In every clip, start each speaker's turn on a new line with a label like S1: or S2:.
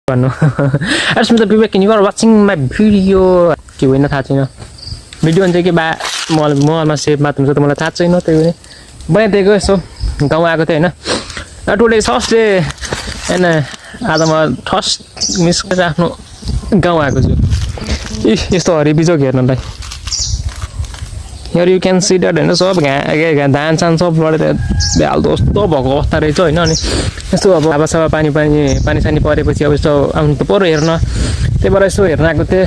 S1: As Mr. Vivek, you are watching my video. Kiểu nó thật chứ nó video anh cái ba mà xem mà tụi tôi mà thật chứ nó từ bên đây cái số câu ai có thể nó today Thursday and आज म thirst miss गरेर आफ्नो गाउँ आएको छु यस्तो हरि बिजोक हेर्नलाई here you can see that हैन सब धान सान सब लडेर बेहाल जस्तो भएको अवस्था रहेछ हैन अनि यस्तो अब सब पानी सानी परेपछि अब यस्तो आउनु त पर्यो हेर्न त्यही भएर यसो हेर्न आएको थिएँ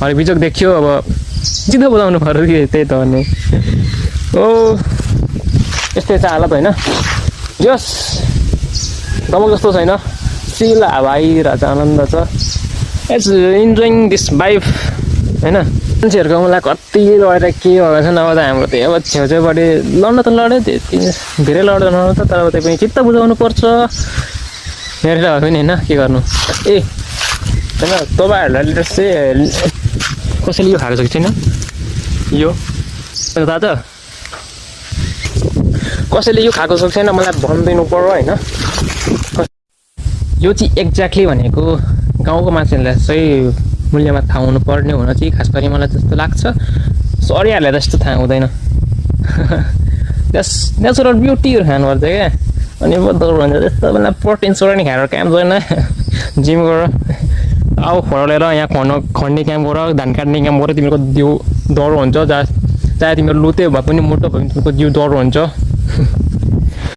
S1: हरि बिजोक देखियो अब जित्दै बजाउनु पर्यो कि त्यही त अनि ओ यस्तै छ हालत हैन जस दमक जस्तो छैन सिला भाइ राजा आनन्द छ इट्स इन्जोइङ दिस भाइब हैन मान्छेहरुको मलाई कति लडेर के भएको छ नभए त हाम्रो त अब छेउछेउबाट लड्न त लड्यो त्यति धेरै लड्दैन त तर त्यही पनि चित्त बुझाउनु पर्छ हेरेर भए पनि हैन के गर्नु ए हैन तपाईहरुले चाहिँ कसैले यो खाएको छ कि छैन यो थाहा छ कसैले यो खाएको छ कि छैन मलाई भन्दिनु पर्यो हैन यो चाहिँ एक्ज्याक्टली भनेको गाउँको मान्छेलाई चाहिँ मूल्यमा थाहा हुनु पर्ने हुन चाहिँ खास गरी मलाई जस्तो लाग्छ सरिहाल्यो जस्तो थाहा हुँदैन जस नेचुरल ब्युटीहरु खानुपर्छ क्या अनि बदल भन्छ जस्तो बेला प्रोटिन सोटिन खाएर काम छैन जिम गर आउ खडेर यहाँ खन्ने काम गर धान काट्ने काम गर तिमीको जिउ डर हुन्छ चाहे तिम्रो लुते भए पनि मोटो भए पनि तिमीको जिउ डर हुन्छ